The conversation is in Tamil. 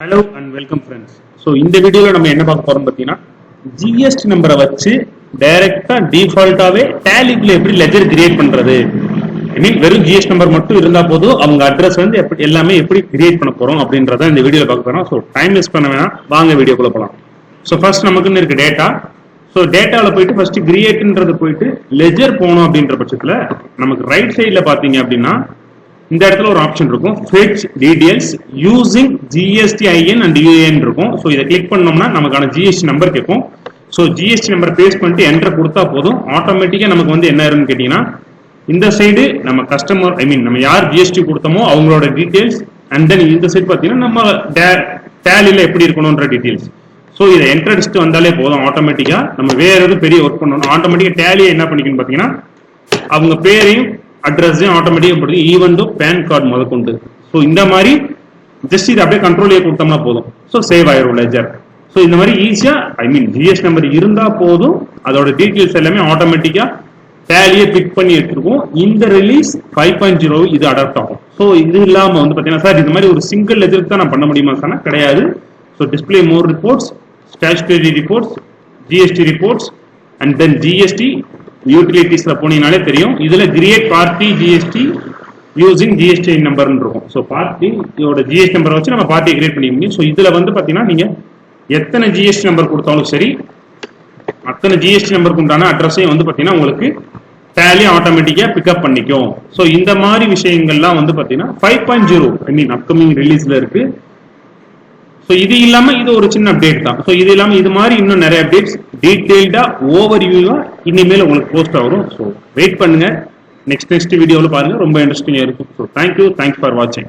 Hello and welcome friends. So இந்த வீடியோல நம்ம என்ன பார்க்க போறோம் பார்த்தீங்கன்னா ஜிஎஸ்டி நம்பரை வச்சு டைரக்டா டிஃபால்ட்டாவே டேலிக்குள்ள எப்படி லெஜர் கிரியேட் பண்றது. ஐ மீன் வெறும் ஜிஎஸ்டி நம்பர் மட்டும் இருந்தா போதும் அவங்க அட்ரஸ் வந்து எல்லாமே எப்படி கிரியேட் பண்ண போறோம் அப்படின்றத இந்த வீடியோல பார்க்க போறோம். ஸோ டைம் வேஸ்ட் பண்ண வேணாம், வாங்க வீடியோக்குள்ள போகலாம். ஸோ ஃபர்ஸ்ட் நமக்குன்னு இருக்கு டேட்டா. ஸோ டேட்டாவில் போயிட்டு ஃபர்ஸ்ட் கிரியேட்ன்றது போயிட்டு லெஜர் போகணும் அப்படின்ற பட்சத்தில் நமக்கு ரைட் சைடில் பார்த்தீங்க அப்படின்னா இந்த இடத்துல ஒரு ஆப்ஷன் இருக்கும், fetch details using GSTIN and UAN இருக்கும். ஸோ இதை கிளிக் பண்ணோம்னா நமக்கான ஜிஎஸ்டி நம்பர் கேட்கும். ஸோ ஜிஎஸ்டி நம்பர் பேஸ்ட் பண்ணிட்டு என்டர் கொடுத்தா போதும், ஆட்டோமேட்டிக்காக நமக்கு வந்து என்ன இருக்குன்னு கேட்டீங்கன்னா இந்த சைடு நம்ம கஸ்டமர் நம்ம யார் ஜிஎஸ்டி கொடுத்தோமோ அவங்களோட டீடைல்ஸ், அண்ட் தென் இந்த சைடு பார்த்தீங்கன்னா நம்ம டேலியில் எப்படி இருக்கணும்ன்ற டீடைல்ஸ். ஸோ இதை என்டர் அடிச்சுட்டு வந்தாலே போதும், ஆட்டோமேட்டிக்காக நம்ம வேற எதுவும் பெரிய ஒர்க் பண்ணணும். ஆட்டோமேட்டிக்காக டேலியை என்ன பண்ணிக்கணும்னு பார்த்தீங்கன்னா அவங்க பேரையும் அட்ரஸையும் ஆட்டோமேட்டிக்காக போடுது, ஈவன் தோ பேன் கார்டு முதற்கொண்டு. ஸோ இந்த மாதிரி ஜஸ்ட் இது அப்படியே கண்ட்ரோலே கொடுத்தோம்னா போதும். ஸோ சேவ் ஆயிரும் லெஜர். ஸோ இந்த மாதிரி ஈஸியாக ஜிஎஸ்டி நம்பர் இருந்தால் போதும், அதோட டீட்டெயில்ஸ் எல்லாமே ஆட்டோமேட்டிக்காக டேலியை பிக் பண்ணி எடுத்துருக்கும். இந்த ரிலீஸ் 5.0 இது அடாப்ட் ஆகும். ஸோ இது இல்லாமல் வந்து பார்த்தீங்கன்னா சார் இந்த மாதிரி ஒரு சிங்கிள் லெஜருக்கு தான் நான் பண்ண முடியுமா சார்? கிடையாது. So display more reports, statutory reports, GST reports, and then GST யூட்டிலிட்டிஸ்ல போனீங்கனாலே தெரியும். இதுல create party GST using GST நம்பர்னு இருக்கும். ஸோ பார்ட்டியோட ஜிஎஸ்டி நம்பரை வச்சு நம்ம பார்ட்டியை கிரியேட் பண்ணிக்க முடியும். ஸோ இதுல வந்து பாத்தீங்கன்னா நீங்க எத்தனை ஜிஎஸ்டி நம்பர் கொடுத்தாலும் சரி, அத்தனை ஜிஎஸ்டி நம்பருக்கு உண்டான அட்ரஸையும் வந்து பாத்தீங்கன்னா உங்களுக்கு டேலி ஆட்டோமேட்டிக்கா பிக்அப் பண்ணிக்கும். ஸோ இந்த மாதிரி விஷயங்கள்லாம் வந்து பாத்தீங்கன்னா 5.0 அப்கமிங் ரிலீஸ்ல இருக்கு. ஸோ இது இல்லாம இது ஒரு சின்ன அப்டேட் தான். ஸோ இது இல்லாம இது மாதிரி இன்னும் நிறைய அப்டேட்ஸ் டீடைல்டா ஓவர் வியூவா இனிமேல் உங்களுக்கு போஸ்ட் ஆகும். ஸோ வெயிட் பண்ணுங்க, நெக்ஸ்ட் வீடியோவில் பாருங்க, ரொம்ப இன்ட்ரெஸ்டிங்கா இருக்கும். ஸோ தேங்க்யூ ஃபார் வாட்சிங்.